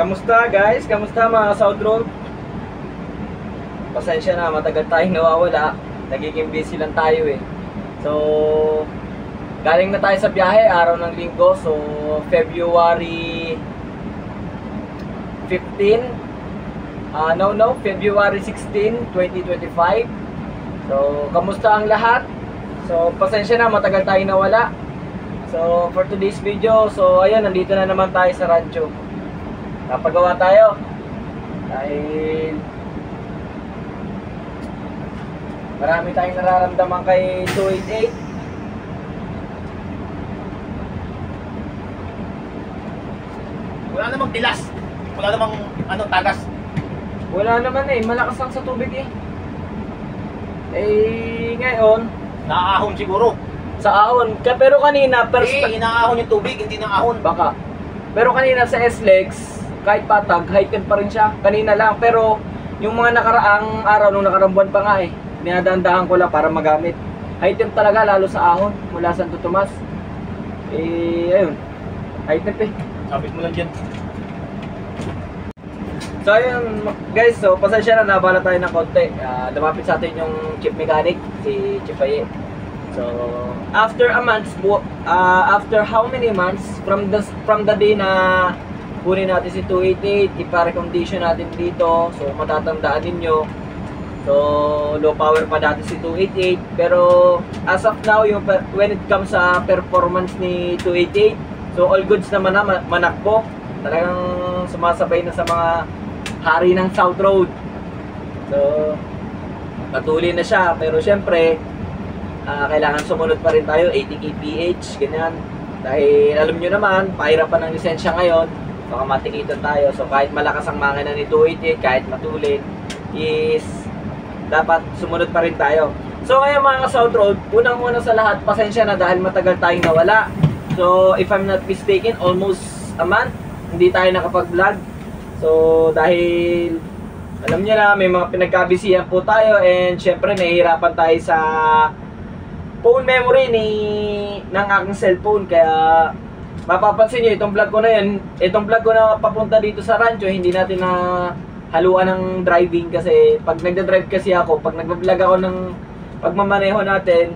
Kamusta guys? Kamusta mga South Road? Pasensya na, matagal tayong nawawala. Nagiging busy lang tayo eh. So, galing na tayo sa biyahe, araw ng linggo. So, February 15 February 16, 2025. So, kamusta ang lahat? So, pasensya na, matagal tayong nawala. So, for today's video, so ayun, nandito na naman tayo sa rancho. Napagawa tayo dahil marami tayong nararamdaman kay 288. Wala namang tilas, wala namang tagas. Wala naman eh, malakas lang sa tubig eh. Eh, ngayon Naaahon siguro. sa ahon, pero kanina Inaahon yung tubig, hindi naahon. baka. Pero kanina sa S-Legs, kahit patag, heightened pa rin siya. Kanina lang, pero yung mga nakaraang araw, nung nakaraang buwan pa nga eh, dinadaan-dahan ko lang para magamit. Heightened talaga, lalo sa ahon, mula Santo Tomas. Eh, ayun, heightened eh. Sabit mo lang dyan. So ayun guys, so pasensya na, nabala tayo ng konti. Lumapit sa atin yung chief mechanic, si Chief Aye. So after a month, after how many months from the day na kunin natin si 288, ipa-recondition natin dito. So matatandaan ninyo, so low power pa dati si 288, pero as of now, yung when it comes sa performance ni 288, so all goods naman na, manakbo. Talagang sumasabay na sa mga hari ng South Road. So patuloy na siya, pero syempre kailangan sumunod pa rin tayo, 80 kph, ganyan. Dahil alam nyo naman, pahirapan ng lisensya ngayon, baka matikitan tayo. So kahit malakas ang makina ni 288, kahit matulin, is dapat sumunod pa rin tayo. So ngayon mga South Road, unang-una sa lahat, pasensya na dahil matagal tayong nawala. So if I'm not mistaken, almost a month hindi tayo nakapag-vlog. So dahil alam niyo na, may mga pinagkabisihan po tayo, and syempre nahihirapan tayo sa phone memory ng aking cellphone. Kaya mapapansin niyo, itong vlog ko na yun, itong vlog ko na papunta dito sa rancho, hindi natin na haluan ng driving. Kasi pag nagda-drive kasi ako, pag nagba-vlog ako ng pagmamaneho natin,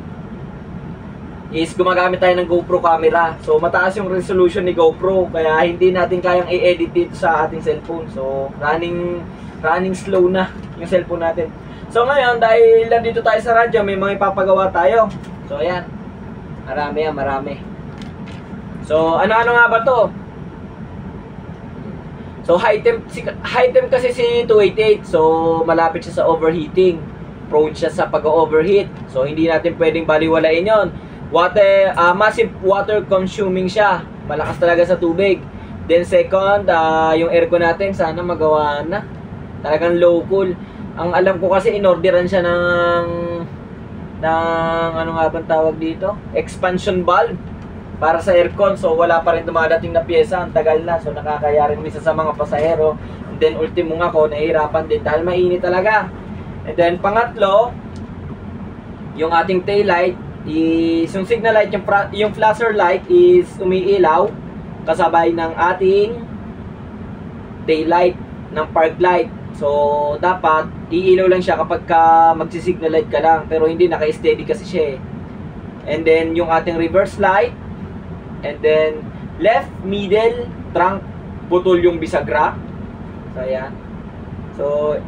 is gumagamit tayo ng GoPro camera. So mataas yung resolution ni GoPro, kaya hindi natin kayang i-edit dito sa ating cellphone. So running slow na yung cellphone natin. So ngayon, dahil nandito tayo sa radyo, may mga ipapagawa tayo. So ayan, marami. So ano-ano nga ba to? So high temp kasi si 288. So malapit siya sa overheating, prone siya sa pag-overheat. So hindi natin pwedeng baliwalain yon. Massive water consuming siya, malakas talaga sa tubig. Then second, yung aircon natin sana magawa na, talagang low cool. Ang alam ko kasi inorderan siya ng ano nga bang tawag dito, expansion valve para sa aircon. So wala pa rin dumadating na pyesa, ang tagal na. So nakakaya rin isa sa mga pasahero. And then ultimo nga ako, nahihirapan din dahil mainit talaga. And then pangatlo, yung ating tail light is yung signal light, yung flasher light is umiilaw kasabay ng ating tail light ng park light. So dapat iilaw lang siya kapag magsi-signal light ka lang, pero hindi naka-steady kasi siya eh. And then yung ating reverse light, and then left, middle, trunk, putol yung bisagra. So ayan. So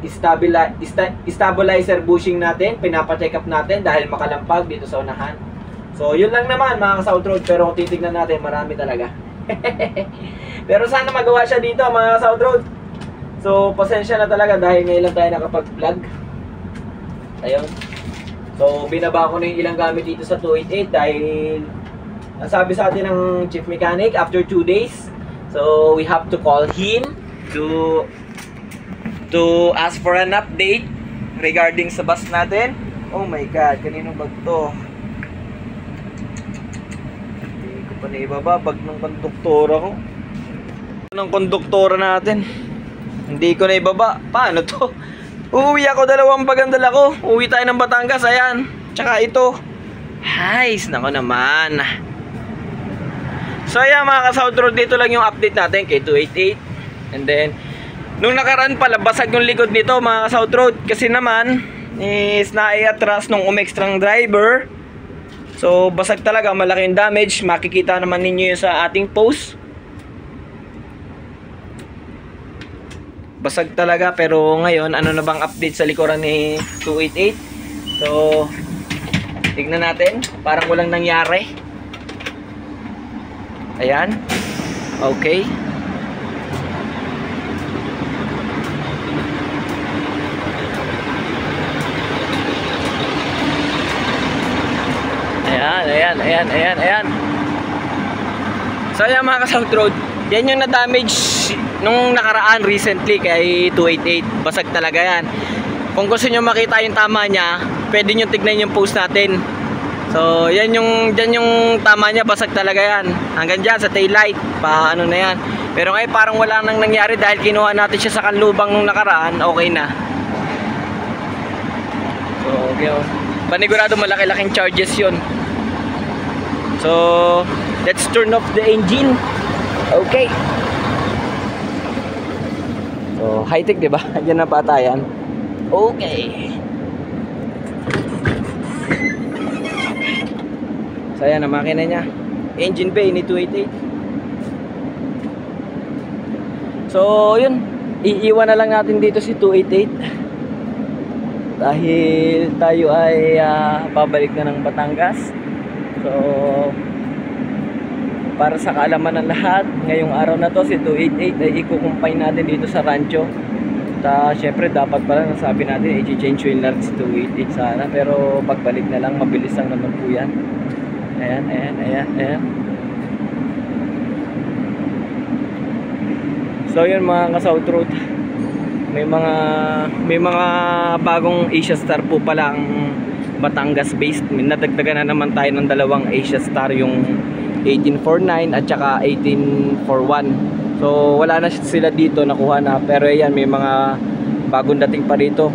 stabilizer bushing natin, pinapa-check up natin dahil makalampag dito sa unahan. So yun lang naman mga South Road, pero kung titignan natin, marami talaga. Pero sana magawa siya dito mga South Road. So pasensya na talaga dahil ngayon lang tayo nakapag-vlog. Ayun. So binaba ko na yung ilang gamit dito sa 288 dahil nasabi sa atin ng chief mechanic after 2 days. So we have to call him to ask for an update regarding sa bus natin. Oh my god, kaninong bag to? Hindi ko pa naibaba, bag ng konduktora ko. Ng konduktora natin, hindi ko naibaba. Paano to? Uuwi ako, dalawang bag ang dala ko. Uuwi tayo ng Batangas, ayan. Tsaka ito. Hays, nako naman. So ayan mga ka-South Road, dito lang yung update natin kay 288. And then nung nakaraan pala, basag yung likod nito mga ka-South Road. Kasi naman is naiatras nung umextrang driver. So basag talaga, malaking damage. Makikita naman ninyo yun sa ating post. Basag talaga, pero ngayon ano na bang update sa likuran ni 288? So tignan natin, parang walang nangyari. Ayan. Okay. Ayan. So ayan mga ka-South Road, yan yung na-damage nung nakaraan recently kay 288. Basag talaga yan. Kung gusto nyo makita yung tama niya, pwede nyo tignan yung post natin. So yan yung tama niya, basag talaga yan. Hanggang dyan sa taillight, pa ano na yan. Pero ngayon parang wala nang nangyari dahil kinuha natin siya sa kanlubang nung nakaraan, okay na. So okay, panigurado malaki-laking charges yun. So let's turn off the engine. Okay. So high-tech, diba? Diyan na patayan. Okay. So ayan ang makina niya. Engine bay ni 288. So yun, iiwan na lang natin dito si 288 dahil tayo ay babalik na ng Batangas. So para sa kaalaman ng lahat, ngayong araw na to si 288 ay ikukumpay natin dito sa rancho. Syempre dapat pala nasabi natin i-change oil lang si 288 sana, pero pagbalik na lang, mabilis lang naman po yan. Ayan. So yun mga ka-South Road, may mga bagong Asia Star po pala ang Batangas based. Nadagdagan na naman tayo ng dalawang Asia Star, yung 1849 at saka 1841. So wala na sila dito, nakuha na, pero ayan may mga bagong dating pa dito.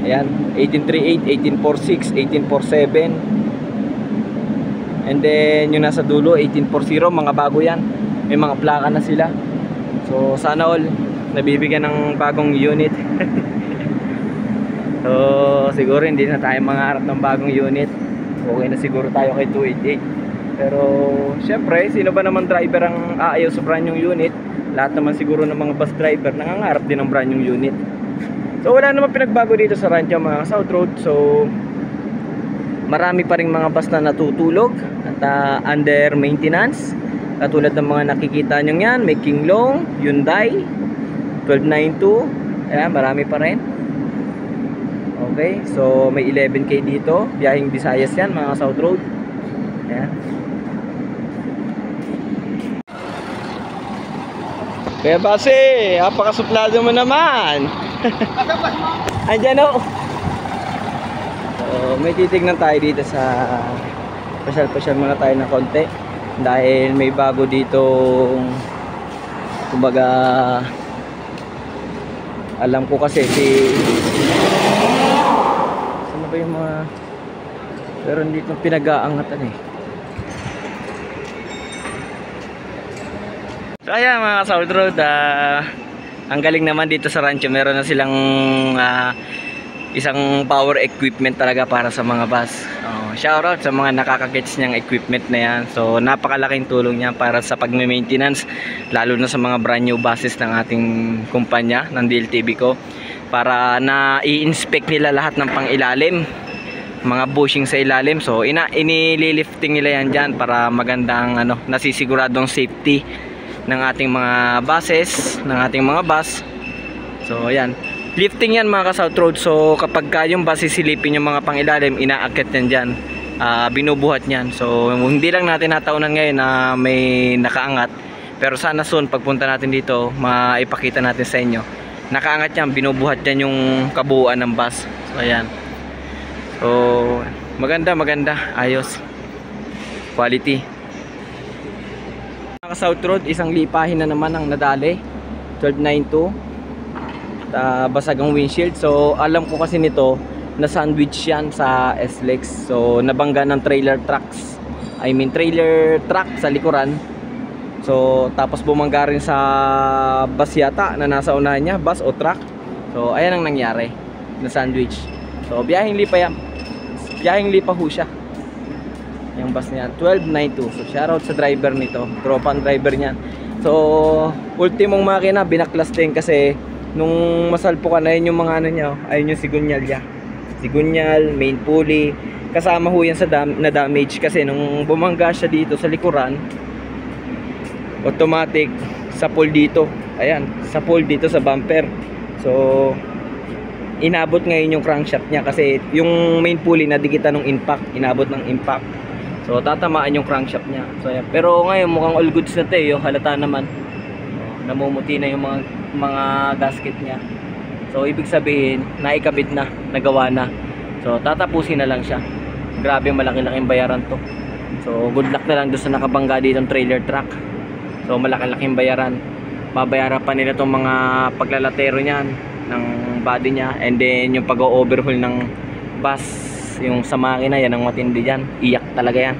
Ayan, 1838, 1846, 1847. And then yung nasa dulo 1840, mga bago yan. May mga plaka na sila. So sana all nabibigyan ng bagong unit. So siguro hindi na tayo mangarap ng bagong unit. Okay na siguro tayo kay 288. Pero syempre, sino ba naman driver ang aayaw sa brand new unit? Lahat naman siguro ng mga bus driver nangangarap din ng brand new unit. So wala naman pinagbago dito sa rancho mga South Road. So marami pa ring mga bus na natutulog at under maintenance, katulad ng mga nakikita nyo yan. May King Long, Hyundai 1292. Ayan, marami pa rin. Okay, so may 11K dito, biyahing Visayas yan mga South Road. Ayan. Kaya base, apakasuplado mo naman. Andyan o. So, may titignan tayo dito sa pasyal-pasyal muna tayo ng konti dahil may bago dito, kumbaga alam ko kasi saan ba yung mga meron dito pinag-aangatan eh. So ayan mga South Road, ang galing naman dito sa rancho, meron na silang isang power equipment talaga para sa mga bus. Shoutout sa mga nakakagets niyang equipment na yan. So napakalaking tulong niya para sa pag-maintenance, lalo na sa mga brand new buses ng ating kumpanya ng DLTV ko, para na i-inspect nila lahat ng pangilalim, mga bushing sa ilalim. So inililifting nila yan dyan para magandang nasisiguradong safety ng ating mga buses, ng ating mga bus. So ayan, lifting yan mga ka-South Road. So kapag yung bus sisilipin yung mga pangilalim, inaakit yan dyan, binubuhat yan. So hindi lang natin nataunan ngayon na may nakaangat, pero sana soon pagpunta natin dito, maipakita natin sa inyo, nakaangat yan, binubuhat yan yung kabuuan ng bus. So ayan, so maganda, ayos, quality. Mga South Road, isang lipahin na naman ang nadali, 1292. Basag ang windshield. So alam ko kasi nito na sandwich yan sa SLEX. So nabangga ng trailer truck sa likuran. So tapos bumangga rin sa bus yata na nasa unahan niya, bus o truck. So ayan ang nangyari na sandwich. So biyaheng lipa yan. Biyaheng lipa ho siya. Yung bus niya 1292. So shoutout sa driver nito, tropang driver niyan. So ultimong makina binaklas din kasi nung masalpukan na yun yung mga ano niya, ayun yung sigunyal niya. Sigunyal, main pulley, kasama ho yan sa na damage kasi nung bumangga siya dito sa likuran, automatic sa pole dito. Ayan, sa pole dito sa bumper. So inabot ngayon yung crankshaft niya kasi yung main pulley na dikitan ng impact, inabot ng impact. So tatamaan yung crankshaft niya. So ayan. Pero ngayon mukhang all goods na tayo, halata naman. Namumuti na yung mga gasket niya. So ibig sabihin, naikabit na, nagawa na. So tatapusin na lang siya. Grabe, malaki-laking bayaran to. So good luck na lang doon sa nakabangga dito ng trailer truck. So malaki-laking bayaran. Babayaran pa nila tong mga paglalatero niyan ng body niya, and then yung pag-overhaul ng bus, yung sa makina, yan ang matindi diyan. Iyak talaga yan.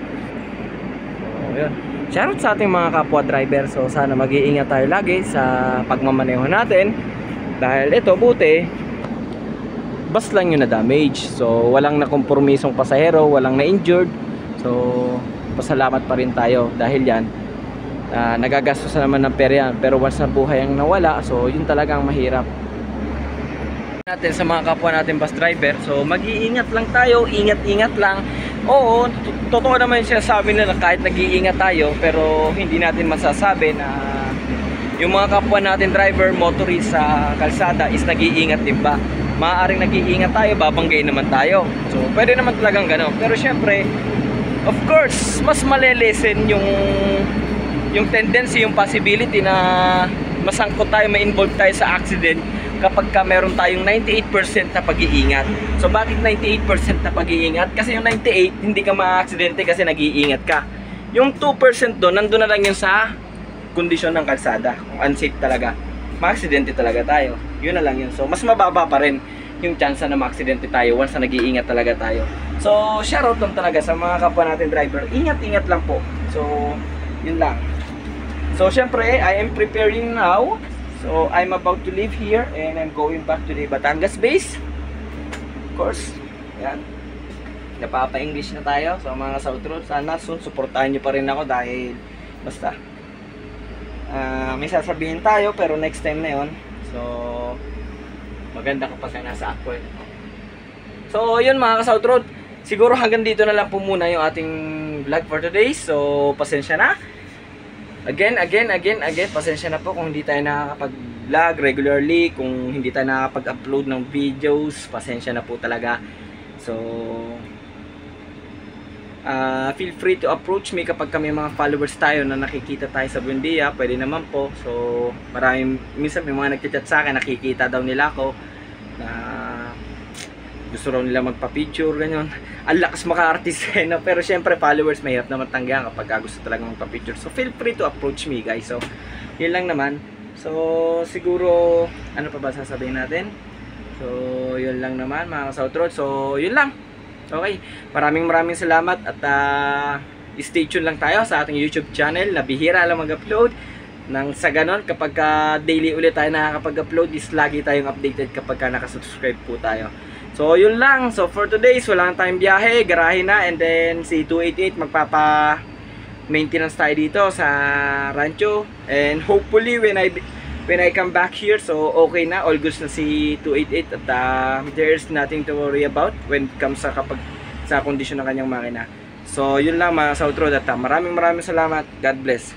So yun. Shoutout sa ating mga kapwa driver. So sana mag-iingat tayo lagi sa pagmamaneho natin. Dahil ito, buti bus lang yung na-damage. So walang nakompromisong pasahero, walang na-injured. So pasalamat pa rin tayo dahil yan nagagastos naman ng pera yan. Pero once na buhay ang nawala, so yun talagang mahirap natin sa mga kapwa natin bus driver. So mag-iingat lang tayo, ingat-ingat lang. Oo, totoo naman yung sinasabi nila kahit nag-iingat tayo, pero hindi natin masasabi na yung mga kapwa natin driver, motorist sa kalsada is nag-iingat din ba? Maaaring nag-iingat tayo, babanggain naman tayo. So pwede naman talagang gano'n. Pero syempre, of course, mas malelesen yung tendency, yung possibility na masangkot tayo, ma-involve tayo sa accident kapag ka meron tayong 98% na pag-iingat. So bakit 98% na pag-iingat? Kasi yung 98 hindi ka ma-aksidente kasi nag-iingat ka. Yung 2% doon, nandun na lang yun sa kondisyon ng kalsada. Kung unsafe talaga, ma-aksidente talaga tayo. Yun na lang yun. So mas mababa pa rin yung chance na ma-aksidente tayo once na nag-iingat talaga tayo. So shoutout lang talaga sa mga kapwa natin driver. Ingat-ingat lang po. So yun lang. So syempre, I am preparing now. So I'm about to leave here and I'm going back to the Batangas base. Of course, yan. Napapa-English na tayo. So mga South Road, sana soon supportahan nyo pa rin ako dahil basta may sasabihin tayo pero next time na yon. So maganda kapag nasa aqua. So yun mga South Road, siguro hanggang dito na lang po muna yung ating vlog for today. So pasensya na. Again, pasensya na po kung hindi tayo nakakapag-vlog regularly, kung hindi tayo nakakapag-upload ng videos, pasensya na po talaga. So, feel free to approach me kapag kami mga followers tayo na nakikita tayo sa Buendia, pwede naman po. So, minsan may mga nagchat sa akin, nakikita daw nila ako na gusto raw nila magpa-picture, ganyan. Ang lakas maka-artist no? Pero syempre followers mahirap naman tanggihan kapag gusto talaga magpa-picture. So feel free to approach me guys. So yun lang naman. So siguro ano pa ba sasabihin natin? So yun lang naman mga South Road. So yun lang. Okay. Maraming salamat at stay tuned lang tayo sa ating YouTube channel na bihira lang mag-upload. Nang sa ganon kapag daily ulit tayo nakakapag-upload is lagi tayong updated kapag nakasubscribe po tayo. So yun lang. So for today's wala nang tayong biyahe, garahe na, and then si 288 magpapa maintenance tayo dito sa rancho, and hopefully when I come back here, so okay na, all goods na si 288 at there's nothing to worry about when it comes sa kapag sa kondisyon ng kanyang makina. So yun lang mga South Road at maraming salamat. God bless.